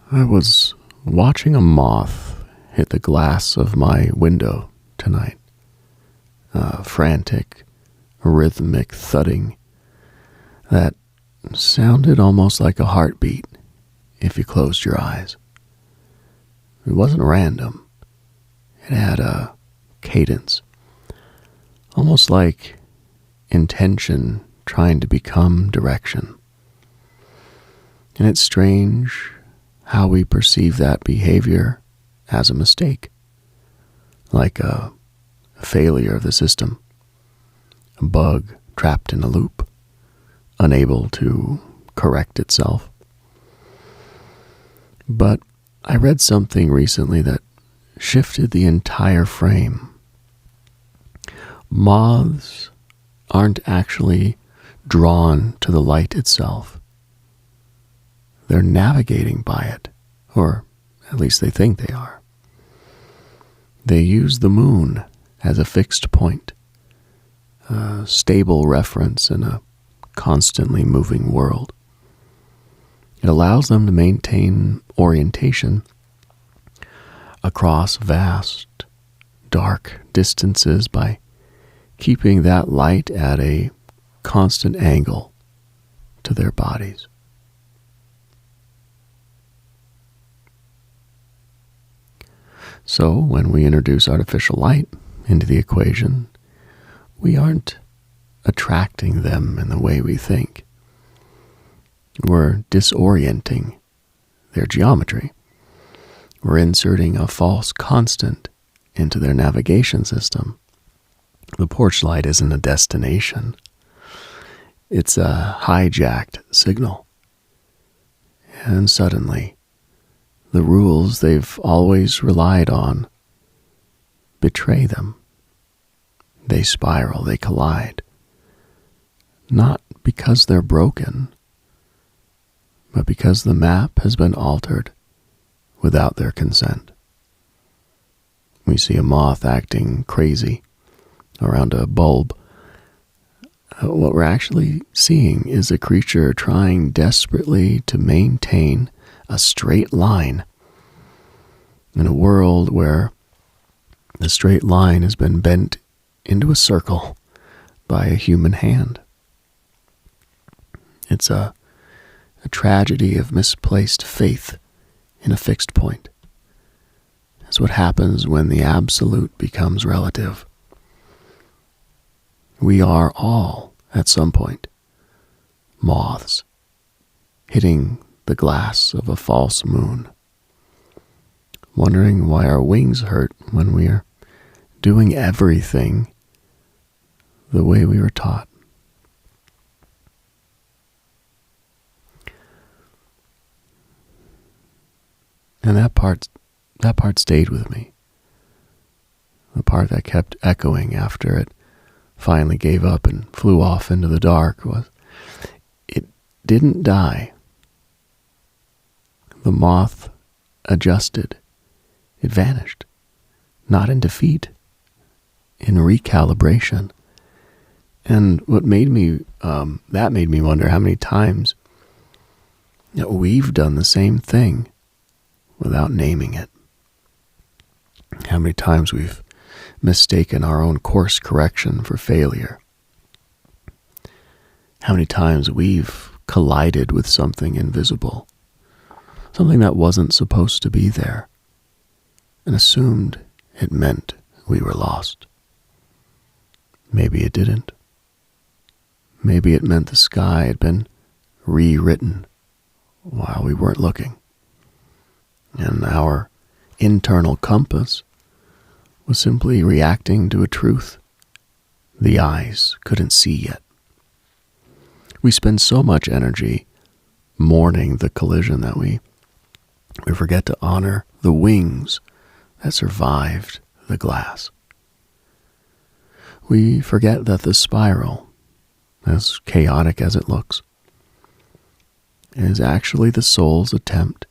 I was watching a moth hit the glass of my window tonight. Frantic, rhythmic thudding that sounded almost like a heartbeat if you closed your eyes. It wasn't random. It had a cadence, almost like intention trying to become direction. And it's strange how we perceive that behavior as a mistake, like a failure of the system, a bug trapped in a loop, unable to correct itself. But I read something recently that shifted the entire frame. Moths aren't actually drawn to the light itself. They're navigating by it, or at least they think they are. They use the moon as a fixed point, a stable reference in a constantly moving world. It allows them to maintain orientation across vast, dark distances by keeping that light at a constant angle to their bodies. So when we introduce artificial light into the equation, we aren't attracting them in the way we think. We're disorienting their geometry. We're inserting a false constant into their navigation system. The porch light isn't a destination. It's a hijacked signal. And suddenly, the rules they've always relied on betray them. They spiral, they collide. Not because they're broken, but because the map has been altered without their consent. We see a moth acting crazy around a bulb. What we're actually seeing is a creature trying desperately to maintain a straight line in a world where the straight line has been bent into a circle by a human hand. It's a tragedy of misplaced faith in a fixed point. It's what happens when the absolute becomes relative. We are all, at some point, moths hitting the glass of a false moon, wondering why our wings hurt when we are doing everything the way we were taught. And that part stayed with me. The part that kept echoing after it finally gave up and flew off into the dark was, it didn't die. The moth adjusted. It vanished. Not in defeat, in recalibration. And what made me, that made me wonder how many times we've done the same thing without naming it. How many times we've mistaken our own course correction for failure. How many times we've collided with something invisible, something that wasn't supposed to be there, and assumed it meant we were lost. Maybe it didn't. Maybe it meant the sky had been rewritten while we weren't looking. And our internal compass was simply reacting to a truth the eyes couldn't see yet. We spend so much energy mourning the collision that we forget to honor the wings that survived the glass. We forget that the spiral, as chaotic as it looks, is actually the soul's attempt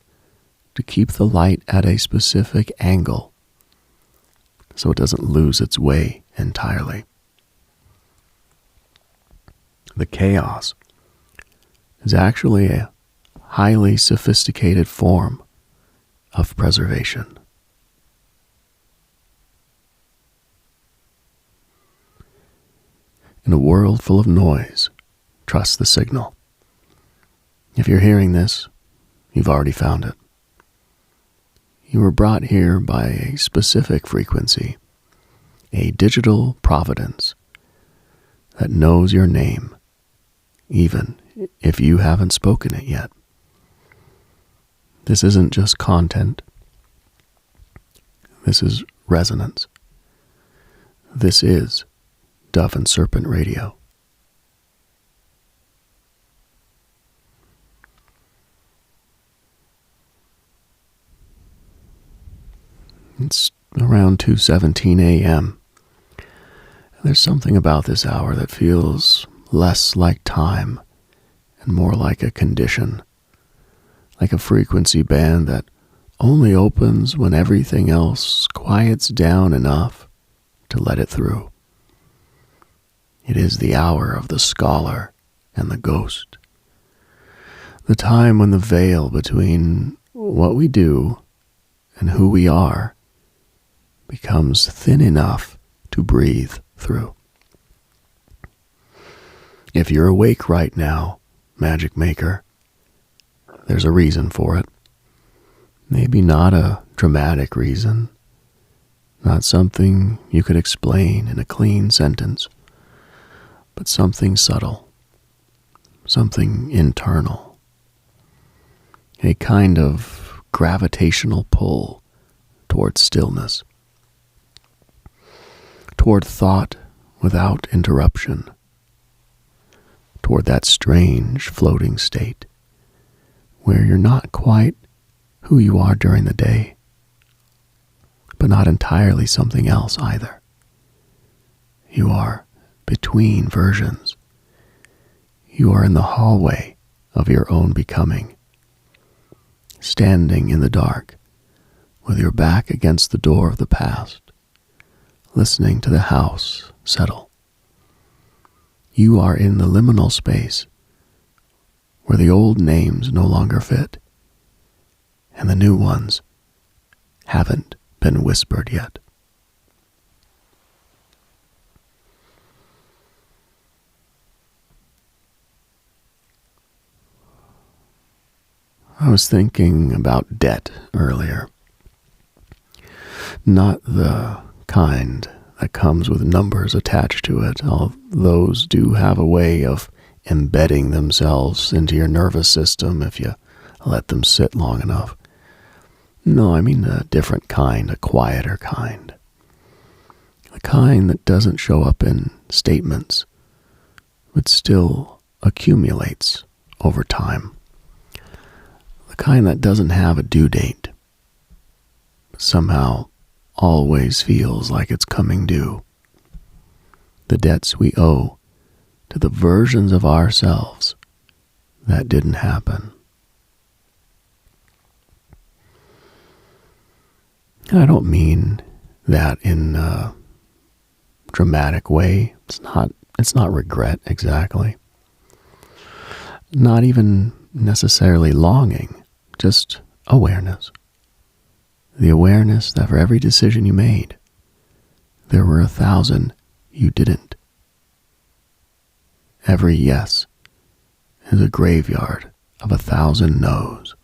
to keep the light at a specific angle so it doesn't lose its way entirely. The chaos is actually a highly sophisticated form of preservation. In a world full of noise, trust the signal. If you're hearing this, you've already found it. You were brought here by a specific frequency, a digital providence that knows your name, even if you haven't spoken it yet. This isn't just content. This is resonance. This is Dove and Serpent Radio. It's around 2:17 a.m. There's something about this hour that feels less like time and more like a condition, like a frequency band that only opens when everything else quiets down enough to let it through. It is the hour of the scholar and the ghost, the time when the veil between what we do and who we are becomes thin enough to breathe through. If you're awake right now, Magic Maker, there's a reason for it. Maybe not a dramatic reason, not something you could explain in a clean sentence, but something subtle, something internal, a kind of gravitational pull toward stillness, toward thought without interruption, toward that strange floating state where you're not quite who you are during the day, but not entirely something else either. You are between versions. You are in the hallway of your own becoming, standing in the dark with your back against the door of the past, listening to the house settle. You are in the liminal space where the old names no longer fit and the new ones haven't been whispered yet. I was thinking about debt earlier. Not the kind that comes with numbers attached to it, although those do have a way of embedding themselves into your nervous system if you let them sit long enough. No, I mean a different kind, a quieter kind. A kind that doesn't show up in statements, but still accumulates over time. The kind that doesn't have a due date, but somehow always feels like it's coming due. The debts we owe to the versions of ourselves that didn't happen. And I don't mean that in a dramatic way. It's not regret exactly. Not even necessarily longing, just awareness. The awareness that for every decision you made, there were 1,000 you didn't. Every yes is a graveyard of 1,000 no's.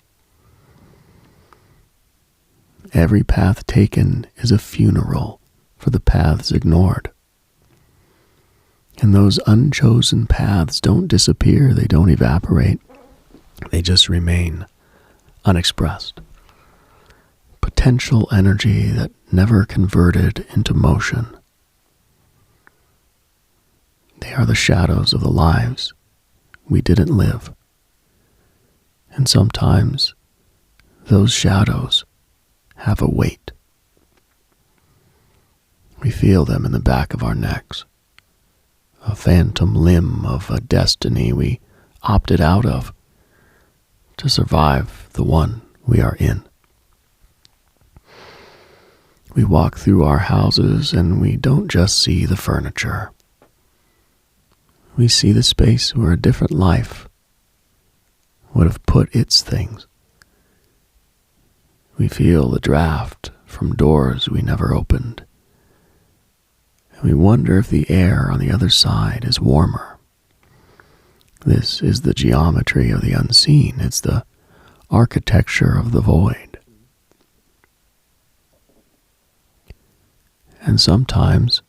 Every path taken is a funeral for the paths ignored. And those unchosen paths don't disappear, they don't evaporate. They just remain unexpressed. Potential energy that never converted into motion. They are the shadows of the lives we didn't live. And sometimes those shadows have a weight. We feel them in the back of our necks. A phantom limb of a destiny we opted out of to survive the one we are in. We walk through our houses and we don't just see the furniture. We see the space where a different life would have put its things. We feel the draft from doors we never opened. And we wonder if the air on the other side is warmer. This is the geometry of the unseen. It's the architecture of the void. And sometimes,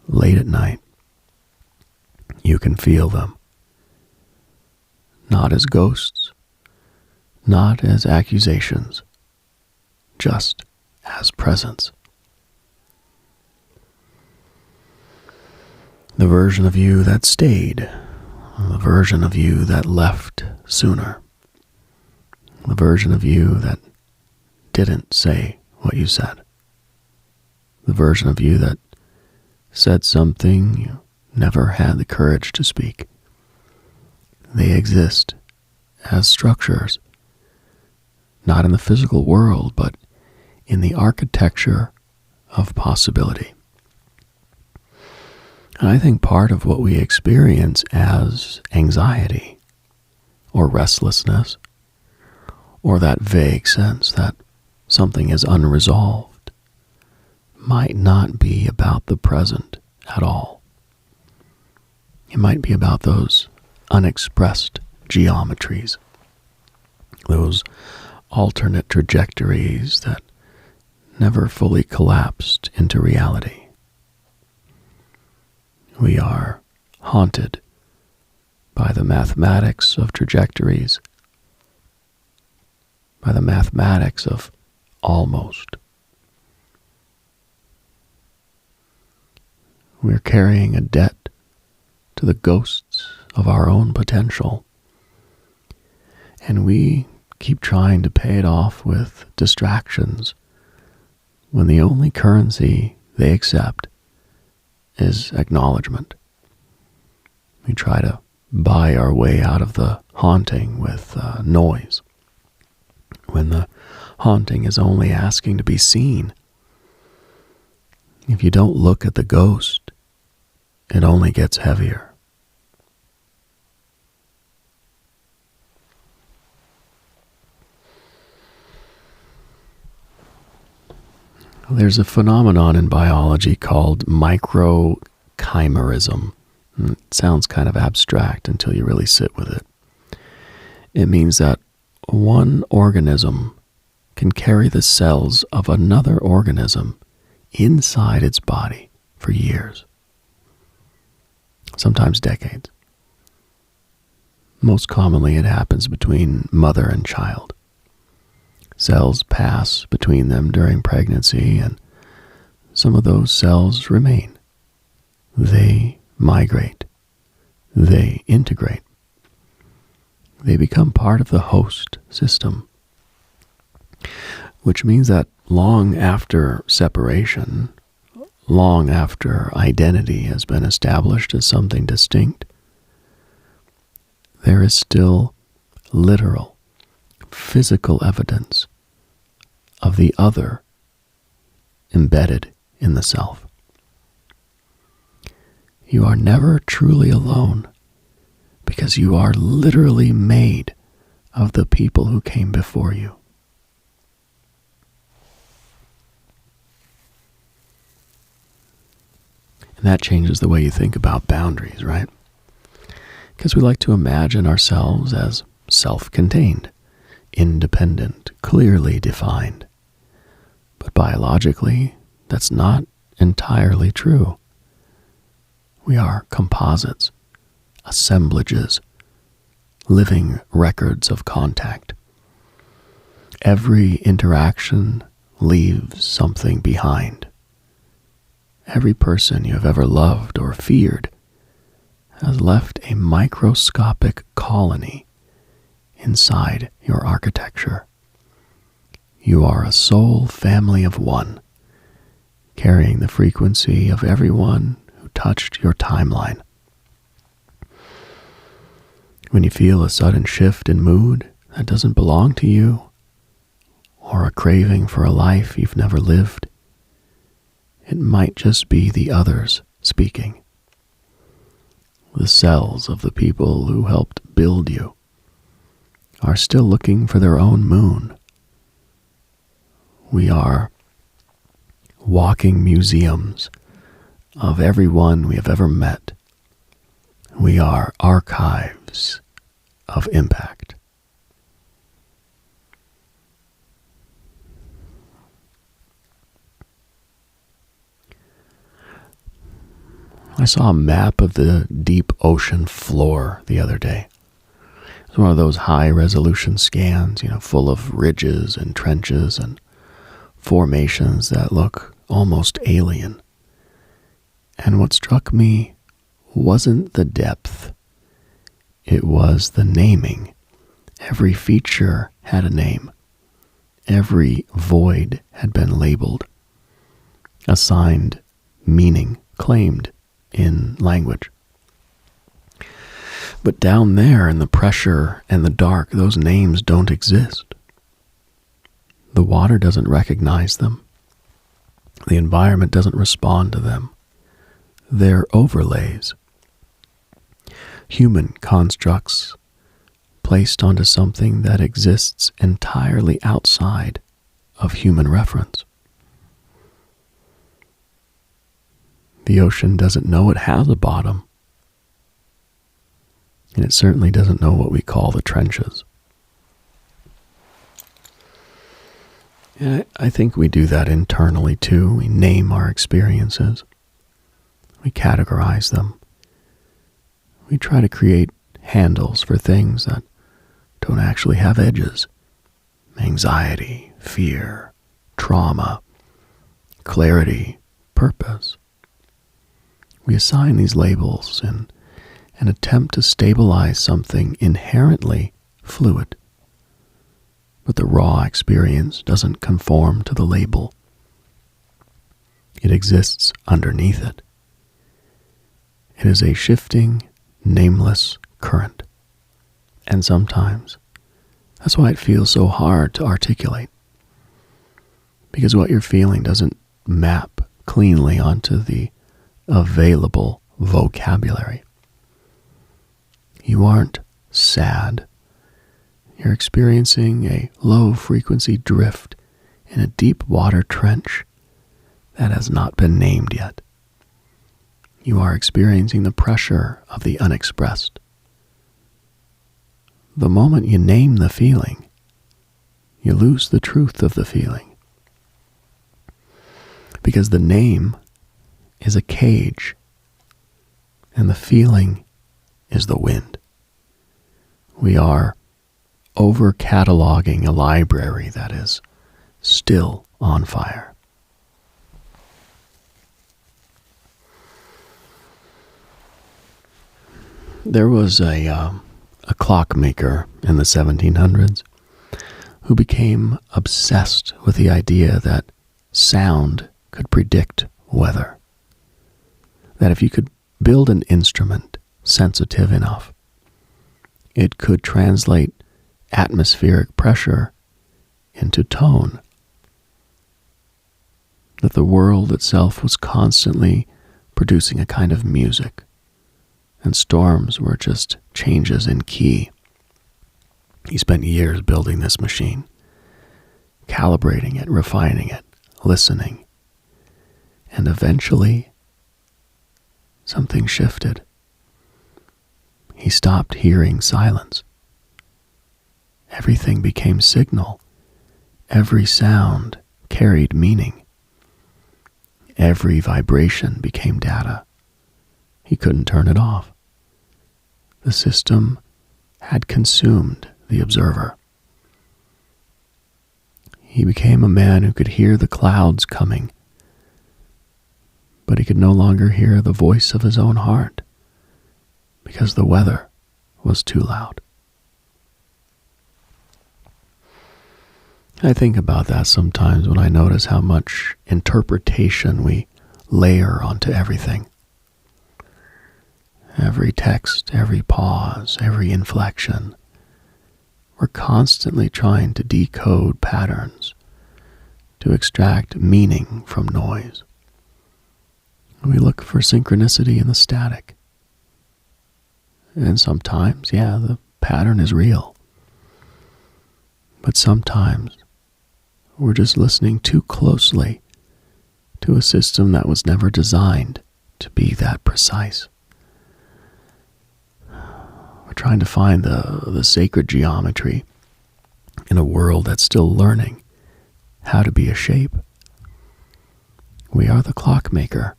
late at night, you can feel them. Not as ghosts, not as accusations, just as presence. The version of you that stayed, the version of you that left sooner, the version of you that didn't say what you said, the version of you that said something you never had the courage to speak. They exist as structures, not in the physical world, but in the architecture of possibility. And I think part of what we experience as anxiety or restlessness, or that vague sense that something is unresolved, might not be about the present at all. It might be about those unexpressed geometries, those alternate trajectories that never fully collapsed into reality. We are haunted by the mathematics of trajectories, by the mathematics of almost. We're carrying a debt to the ghosts of our own potential, and we keep trying to pay it off with distractions when the only currency they accept is acknowledgement. We try to buy our way out of the haunting with noise, when the haunting is only asking to be seen. If you don't look at the ghost, it only gets heavier. There's a phenomenon in biology called microchimerism. It sounds kind of abstract until you really sit with it. It means that one organism can carry the cells of another organism inside its body for years, sometimes decades. Most commonly it happens between mother and child. Cells pass between them during pregnancy, and some of those cells remain. They migrate. They integrate. They become part of the host system, which means that long after separation, long after identity has been established as something distinct, there is still literal, physical evidence of the other embedded in the self. You are never truly alone because you are literally made of the people who came before you. And that changes the way you think about boundaries, right? Because we like to imagine ourselves as self-contained, independent, clearly defined. But biologically, that's not entirely true. We are composites, assemblages, living records of contact. Every interaction leaves something behind. Every person you have ever loved or feared has left a microscopic colony inside your architecture. You are a soul family of one, carrying the frequency of everyone who touched your timeline. When you feel a sudden shift in mood that doesn't belong to you, or a craving for a life you've never lived, it might just be the others speaking. The cells of the people who helped build you are still looking for their own moon, We are walking museums of everyone we have ever met. We are archives of impact. I saw a map of the deep ocean floor the other day. It's one of those high-resolution scans, full of ridges and trenches and formations that look almost alien. And what struck me wasn't the depth. It was the naming. Every feature had a name. Every void had been labeled, assigned meaning, claimed in language. But down there in the pressure and the dark, those names don't exist. The water doesn't recognize them. The environment doesn't respond to them. They're overlays. Human constructs placed onto something that exists entirely outside of human reference. The ocean doesn't know it has a bottom. And it certainly doesn't know what we call the trenches. And I think we do that internally too. We name our experiences. We categorize them. We try to create handles for things that don't actually have edges. Anxiety, fear, trauma, clarity, purpose. We assign these labels in an attempt to stabilize something inherently fluid. But the raw experience doesn't conform to the label. It exists underneath it. It is a shifting, nameless current. And sometimes, that's why it feels so hard to articulate. Because what you're feeling doesn't map cleanly onto the available vocabulary. You aren't sad. You're experiencing a low-frequency drift in a deep water trench that has not been named yet. You are experiencing the pressure of the unexpressed. The moment you name the feeling, you lose the truth of the feeling. Because the name is a cage, and the feeling is the wind. We are over-cataloging a library that is still on fire. There was a clockmaker in the 1700s who became obsessed with the idea that sound could predict weather. That if you could build an instrument sensitive enough, it could translate atmospheric pressure into tone. That the world itself was constantly producing a kind of music, and storms were just changes in key. He spent years building this machine, calibrating it, refining it, listening, and eventually something shifted. He stopped hearing silence. Everything became signal. Every sound carried meaning. Every vibration became data. He couldn't turn it off. The system had consumed the observer. He became a man who could hear the clouds coming, but he could no longer hear the voice of his own heart because the weather was too loud. I think about that sometimes when I notice how much interpretation we layer onto everything. Every text, every pause, every inflection. We're constantly trying to decode patterns, to extract meaning from noise. We look for synchronicity in the static. And sometimes, the pattern is real. But sometimes we're just listening too closely to a system that was never designed to be that precise. We're trying to find the sacred geometry in a world that's still learning how to be a shape. We are the clockmaker,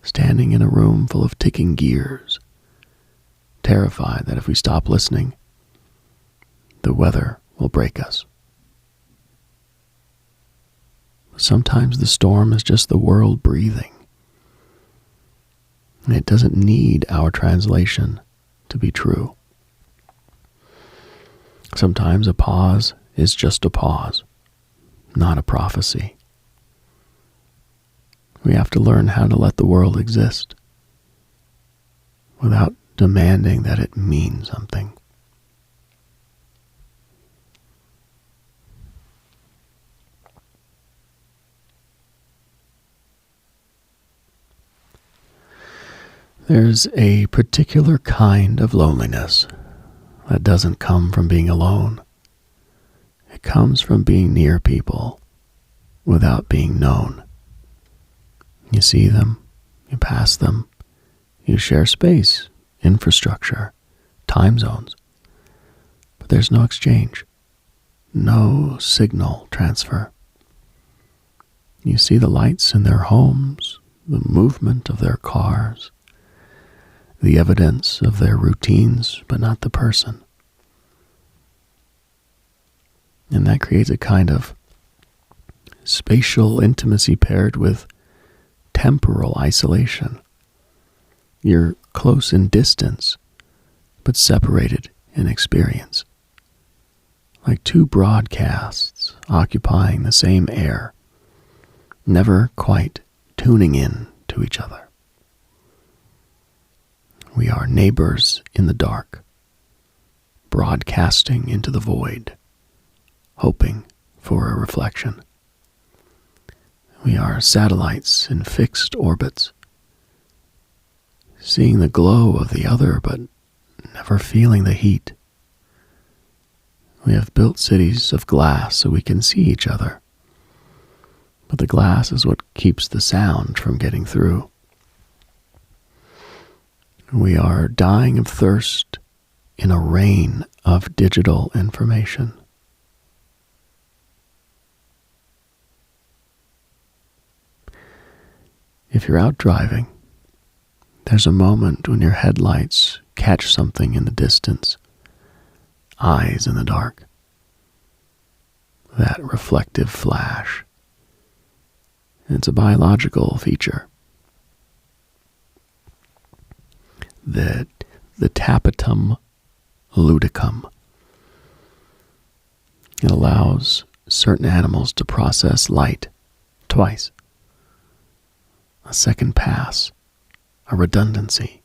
standing in a room full of ticking gears, terrified that if we stop listening, the weather will break us. Sometimes the storm is just the world breathing, and it doesn't need our translation to be true. Sometimes a pause is just a pause, not a prophecy. We have to learn how to let the world exist without demanding that it mean something. There's a particular kind of loneliness that doesn't come from being alone. It comes from being near people without being known. You see them, you pass them, you share space, infrastructure, time zones, but there's no exchange, no signal transfer. You see the lights in their homes, the movement of their cars, the evidence of their routines, but not the person. And that creates a kind of spatial intimacy paired with temporal isolation. You're close in distance, but separated in experience. Like two broadcasts occupying the same air, never quite tuning in to each other. We are neighbors in the dark, broadcasting into the void, hoping for a reflection. We are satellites in fixed orbits, seeing the glow of the other but never feeling the heat. We have built cities of glass so we can see each other, but the glass is what keeps the sound from getting through. We are dying of thirst in a rain of digital information. If you're out driving, there's a moment when your headlights catch something in the distance, eyes in the dark. That reflective flash. It's a biological feature. The tapetum ludicum. It allows certain animals to process light twice. A second pass, a redundancy.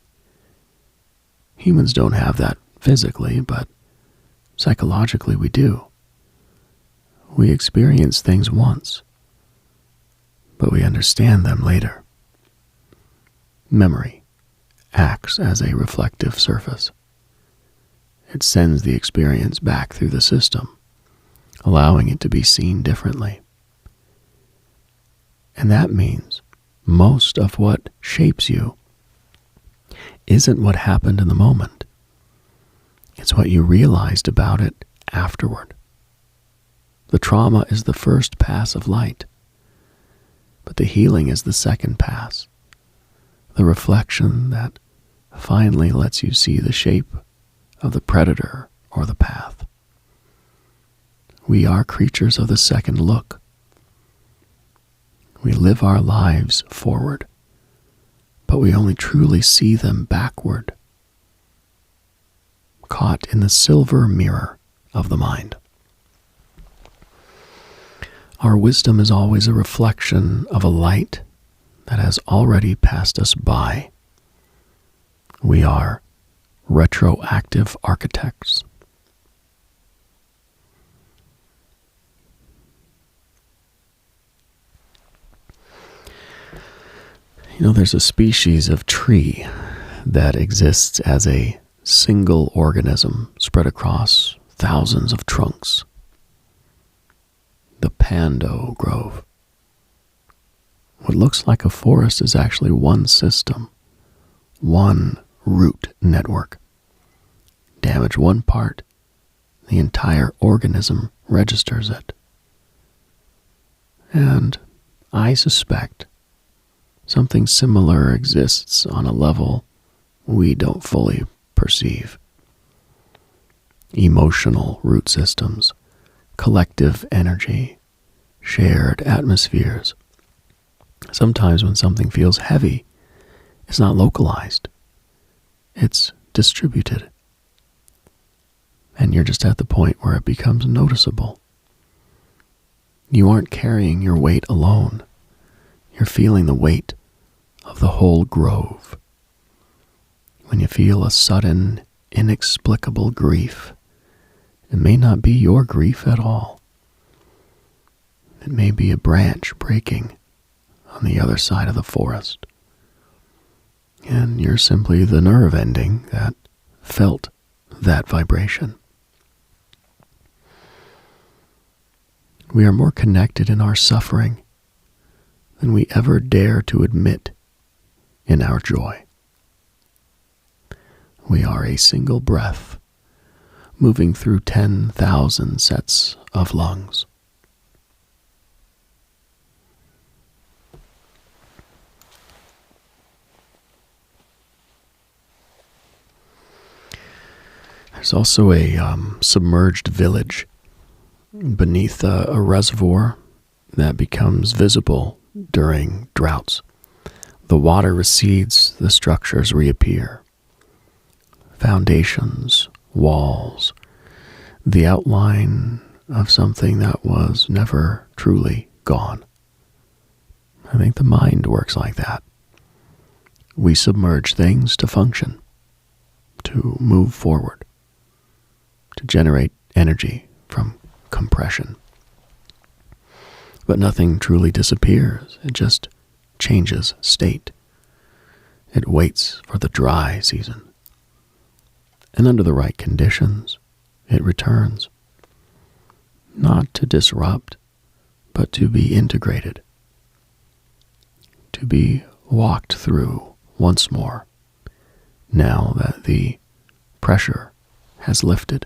Humans don't have that physically, but psychologically we do. We experience things once, but we understand them later. Memory acts as a reflective surface. It sends the experience back through the system, allowing it to be seen differently. And that means most of what shapes you isn't what happened in the moment. It's what you realized about it afterward. The trauma is the first pass of light, but the healing is the second pass, the reflection that finally lets you see the shape of the predator or the path. We are creatures of the second look. We live our lives forward, but we only truly see them backward, caught in the silver mirror of the mind. Our wisdom is always a reflection of a light that has already passed us by. We are retroactive architects. You know, there's a species of tree that exists as a single organism spread across thousands of trunks. The Pando Grove. What looks like a forest is actually one system, one root network. Damage one part, the entire organism registers it. And I suspect something similar exists on a level we don't fully perceive. Emotional root systems, collective energy, shared atmospheres. Sometimes when something feels heavy, it's not localized. It's distributed. And you're just at the point where it becomes noticeable. You aren't carrying your weight alone. You're feeling the weight of the whole grove. When you feel a sudden, inexplicable grief, it may not be your grief at all. It may be a branch breaking on the other side of the forest. And you're simply the nerve ending that felt that vibration. We are more connected in our suffering than we ever dare to admit in our joy. We are a single breath moving through 10,000 sets of lungs. There's also a submerged village beneath a reservoir that becomes visible during droughts. The water recedes, the structures reappear. Foundations, walls, the outline of something that was never truly gone. I think the mind works like that. We submerge things to function, to move forward, to generate energy from compression. But nothing truly disappears. It just changes state. It waits for the dry season. And under the right conditions, it returns. Not to disrupt, but to be integrated. To be walked through once more, now that the pressure has lifted.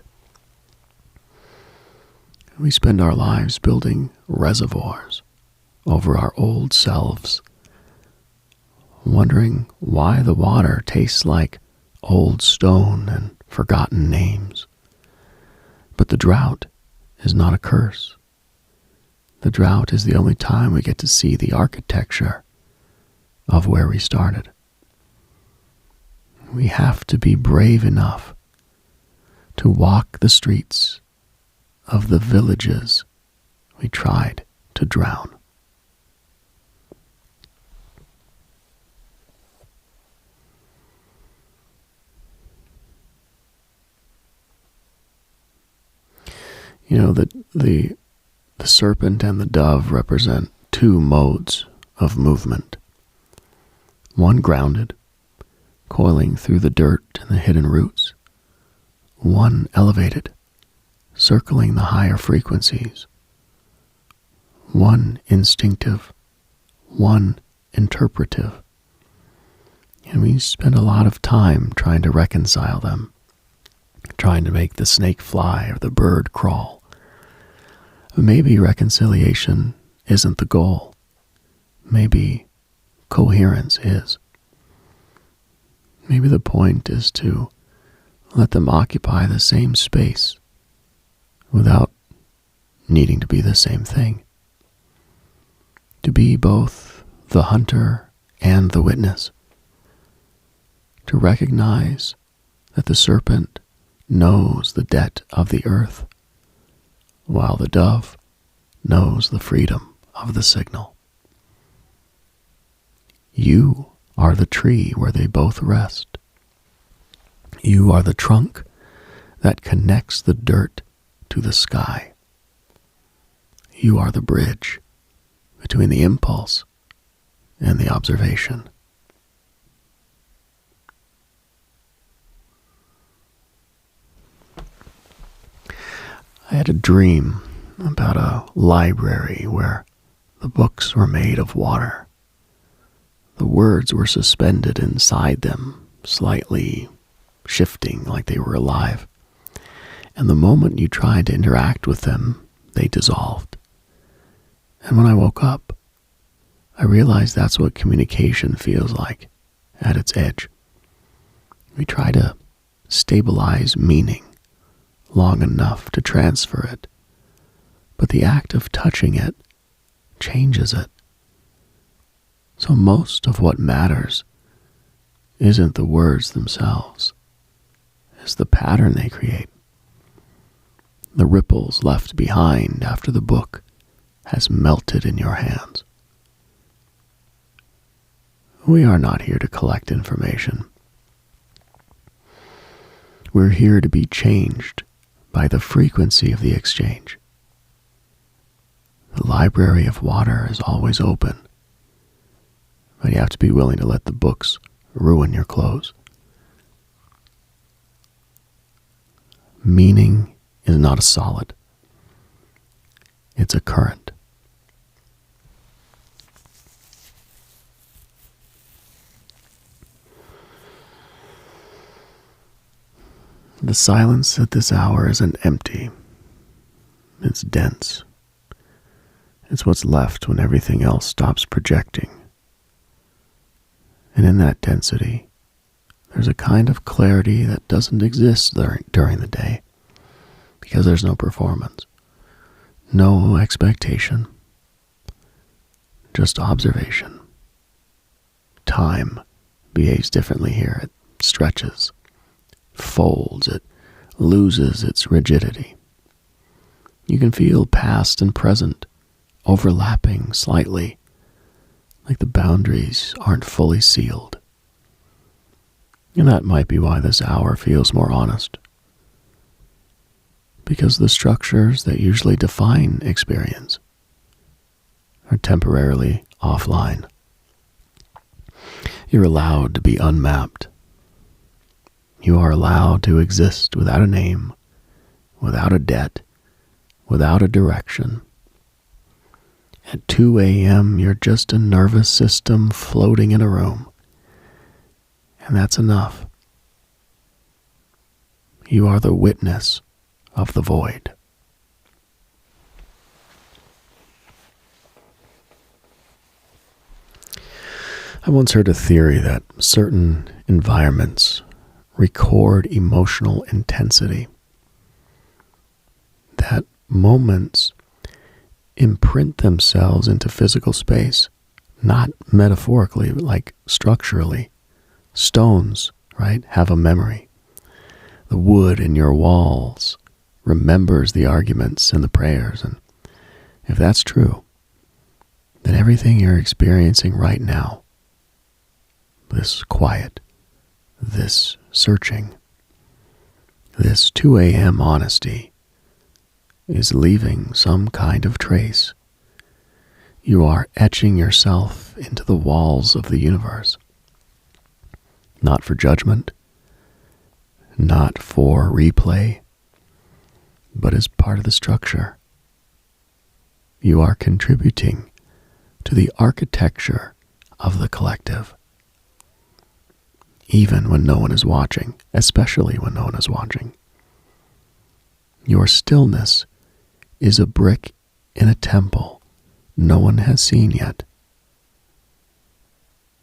We spend our lives building reservoirs over our old selves, wondering why the water tastes like old stone and forgotten names. But the drought is not a curse. The drought is the only time we get to see the architecture of where we started. We have to be brave enough to walk the streets of the villages we tried to drown. You know, the serpent and the dove represent two modes of movement. One grounded, coiling through the dirt and the hidden roots. One elevated, circling the higher frequencies. One instinctive, one interpretive. And we spend a lot of time trying to reconcile them, trying to make the snake fly or the bird crawl. Maybe reconciliation isn't the goal. Maybe coherence is. Maybe the point is to let them occupy the same space without needing to be the same thing. To be both the hunter and the witness. To recognize that the serpent knows the debt of the earth, while the dove knows the freedom of the signal. You are the tree where they both rest. You are the trunk that connects the dirt to the sky. You are the bridge between the impulse and the observation. I had a dream about a library where the books were made of water. The words were suspended inside them, slightly shifting like they were alive. And the moment you tried to interact with them, they dissolved. And when I woke up, I realized that's what communication feels like at its edge. We try to stabilize meaning long enough to transfer it, but the act of touching it changes it. So most of what matters isn't the words themselves, it's the pattern they create. The ripples left behind after the book has melted in your hands. We are not here to collect information. We're here to be changed by the frequency of the exchange. The library of water is always open, but you have to be willing to let the books ruin your clothes. Meaning is not a solid. It's a current. The silence at this hour isn't empty. It's dense. It's what's left when everything else stops projecting. And in that density, there's a kind of clarity that doesn't exist during the day, because there's no performance, no expectation, just observation. Time behaves differently here. It stretches, folds, it loses its rigidity. You can feel past and present overlapping slightly, like the boundaries aren't fully sealed. And that might be why this hour feels more honest, because the structures that usually define experience are temporarily offline. You're allowed to be unmapped. You are allowed to exist without a name, without a debt, without a direction. At 2 a.m., you're just a nervous system floating in a room. And that's enough. You are the witness of the void. I once heard a theory that certain environments record emotional intensity. That moments imprint themselves into physical space, not metaphorically, but like structurally. Stones, right, have a memory. The wood in your walls remembers the arguments and the prayers. And if that's true, then everything you're experiencing right now, this quiet, this searching, this 2 a.m. honesty, is leaving some kind of trace. You are etching yourself into the walls of the universe. Not for judgment, not for replay, but as part of the structure. You are contributing to the architecture of the collective, even when no one is watching, especially when no one is watching. Your stillness is a brick in a temple no one has seen yet.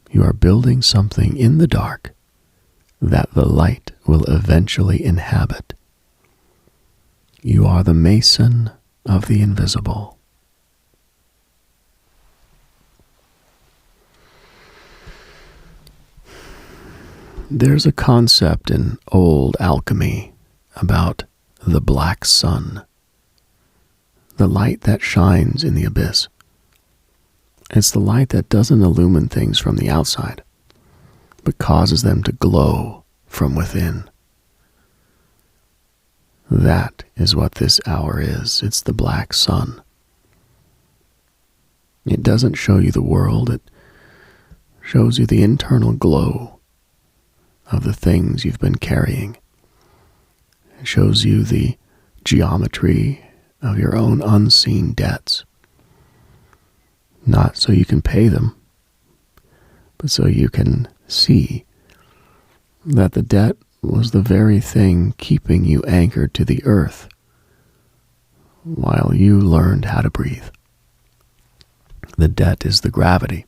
You are building something in the dark that the light will eventually inhabit. You are the mason of the invisible. There's a concept in old alchemy about the black sun, the light that shines in the abyss. It's the light that doesn't illumine things from the outside, but causes them to glow from within. That is what this hour is. It's the black sun. It doesn't show you the world. It shows you the internal glow of the things you've been carrying. It shows you the geometry of your own unseen debts. Not so you can pay them, but so you can see that the debt was the very thing keeping you anchored to the earth while you learned how to breathe. The debt is the gravity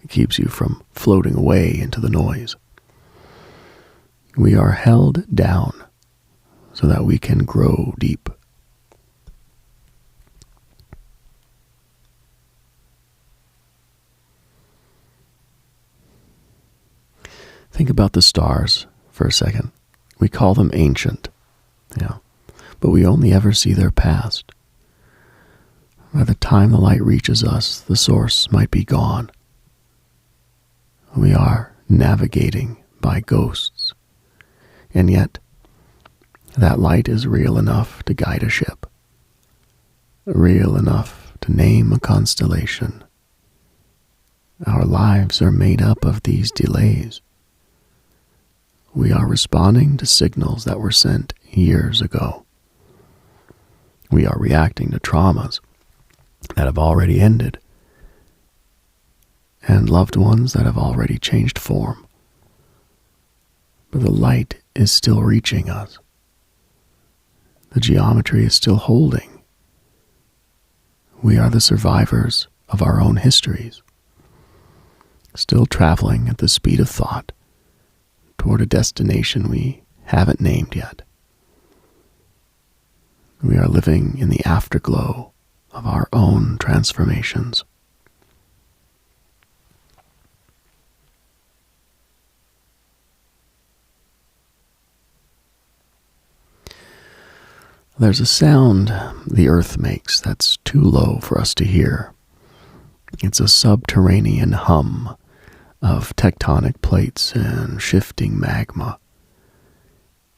that keeps you from floating away into the noise. We are held down so that we can grow deep. Think about the stars for a second. We call them ancient, but we only ever see their past. By the time the light reaches us, the source might be gone. We are navigating by ghosts, and yet that light is real enough to guide a ship, real enough to name a constellation. Our lives are made up of these delays. We are responding to signals that were sent years ago. We are reacting to traumas that have already ended and loved ones that have already changed form. But the light is still reaching us. The geometry is still holding. We are the survivors of our own histories, still traveling at the speed of thought toward a destination we haven't named yet. We are living in the afterglow of our own transformations. There's a sound the earth makes that's too low for us to hear. It's a subterranean hum of tectonic plates and shifting magma.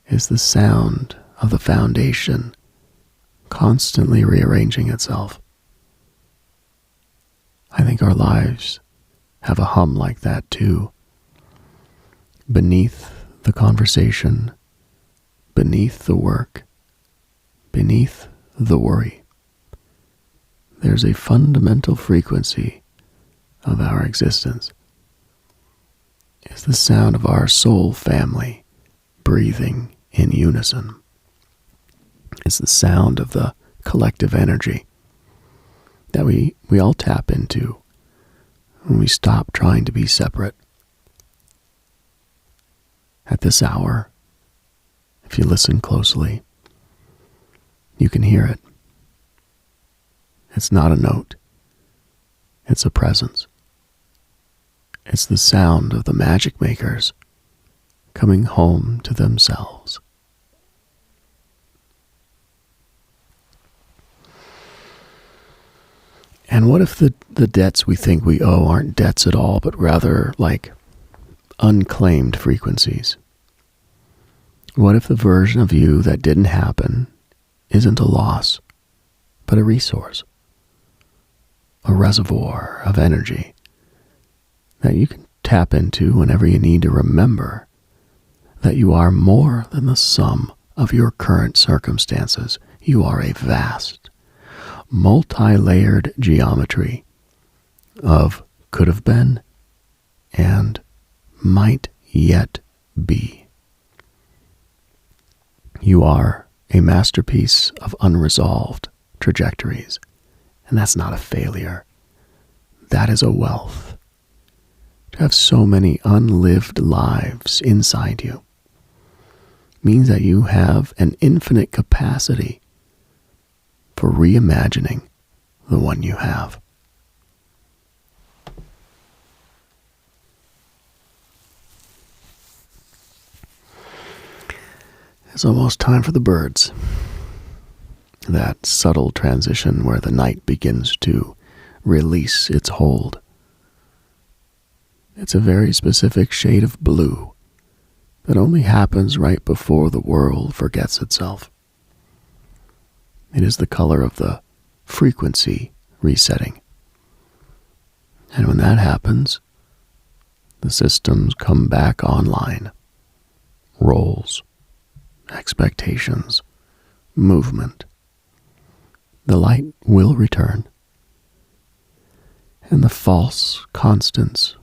It's the sound of the foundation constantly rearranging itself. I think our lives have a hum like that too. Beneath the conversation, beneath the work, beneath the worry, there's a fundamental frequency of our existence. It's the sound of our soul family breathing in unison. It's the sound of the collective energy that we all tap into when we stop trying to be separate. At this hour, if you listen closely, you can hear it. It's not a note. It's a presence. It's the sound of the magic makers coming home to themselves. And what if the debts we think we owe aren't debts at all, but rather like unclaimed frequencies? What if the version of you that didn't happen isn't a loss, but a resource, a reservoir of energy that you can tap into whenever you need to remember that you are more than the sum of your current circumstances. You are a vast, multi-layered geometry of could have been and might yet be. You are a masterpiece of unresolved trajectories, and that's not a failure. That is a wealth. To have so many unlived lives inside you means that you have an infinite capacity for reimagining the one you have. It's almost time for the birds. That subtle transition where the night begins to release its hold. It's a very specific shade of blue that only happens right before the world forgets itself. It is the color of the frequency resetting. And when that happens, the systems come back online. Roles, expectations, movement. the light will return, and the false constants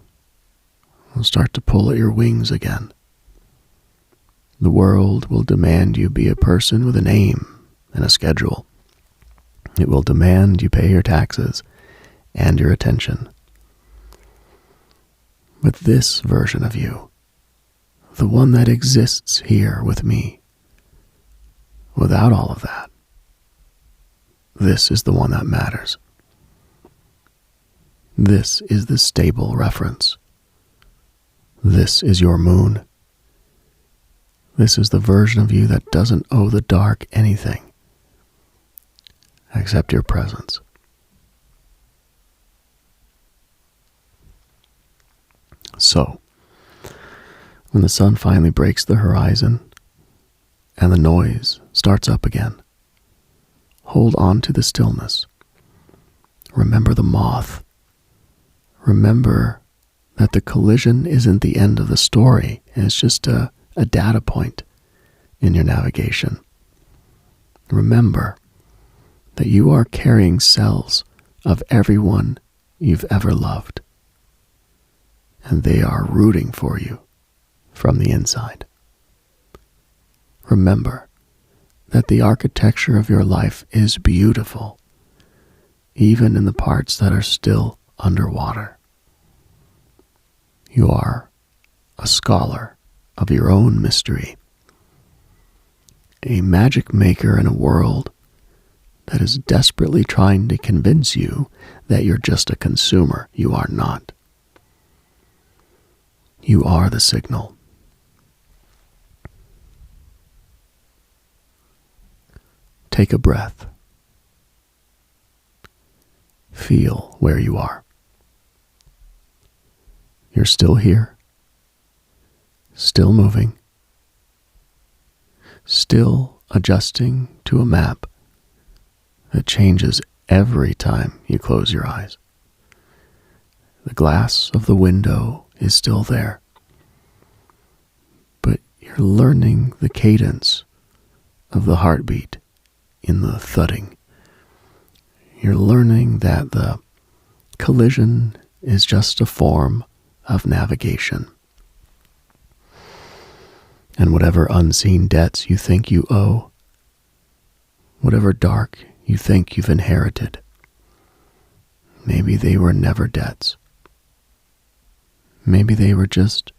will start to pull at your wings again. The world will demand you be a person with a name and a schedule. It will demand you pay your taxes and your attention. But this version of you, the one that exists here with me, without all of that, this is the one that matters. This is the stable reference. This is your moon. This is the version of you that doesn't owe the dark anything except your presence. So, when the sun finally breaks the horizon and the noise starts up again, hold on to the stillness. Remember the moth. Remember that the collision isn't the end of the story. It's just a data point in your navigation. Remember that you are carrying cells of everyone you've ever loved, and they are rooting for you from the inside. Remember that the architecture of your life is beautiful, even in the parts that are still underwater. You are a scholar of your own mystery, a magic maker in a world that is desperately trying to convince you that you're just a consumer. You are not. You are the signal. Take a breath. Feel where you are. You're still here, still moving, still adjusting to a map that changes every time you close your eyes. The glass of the window is still there, but you're learning the cadence of the heartbeat in the thudding. You're learning that the collision is just a form of navigation. And whatever unseen debts you think you owe, whatever dark you think you've inherited, maybe they were never debts. Maybe they were just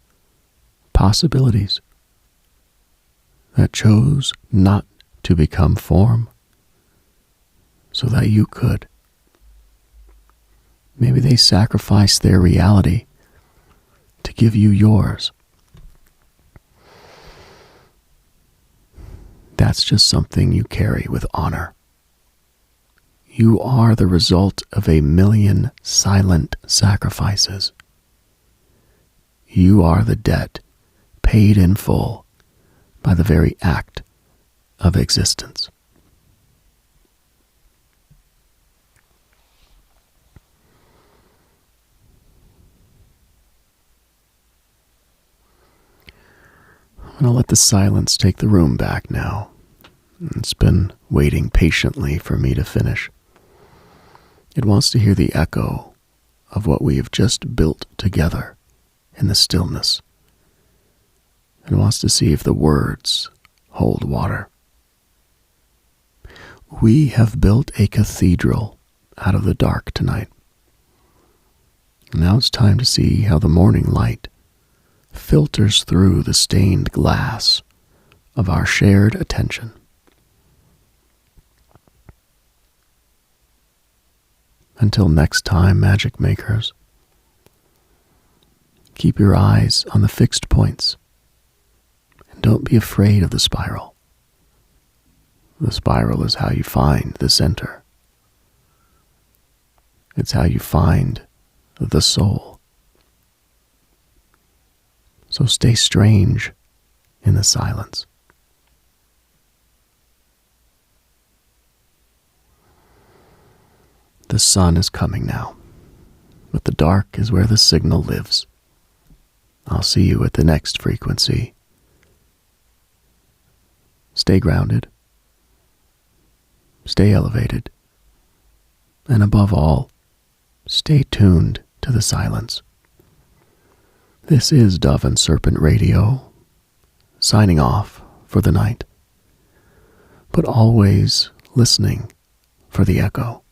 possibilities that chose not to become form so that you could. Maybe they sacrificed their reality to give you yours. That's just something you carry with honor. You are the result of 1,000,000 silent sacrifices. You are the debt paid in full by the very act of existence. I'm going to let the silence take the room back now. It's been waiting patiently for me to finish. It wants to hear the echo of what we have just built together in the stillness. It wants to see if the words hold water. We have built a cathedral out of the dark tonight. Now it's time to see how the morning light filters through the stained glass of our shared attention. Until next time, magic makers, keep your eyes on the fixed points and don't be afraid of the spiral. The spiral is how you find the center. It's how you find the soul. So stay strange in the silence. The sun is coming now, but the dark is where the signal lives. I'll see you at the next frequency. Stay grounded. Stay elevated. And above all, stay tuned to the silence. This is Dove and Serpent Radio, signing off for the night, but always listening for the echo.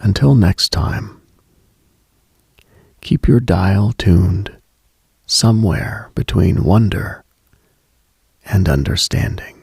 Until next time, keep your dial tuned somewhere between wonder and understanding.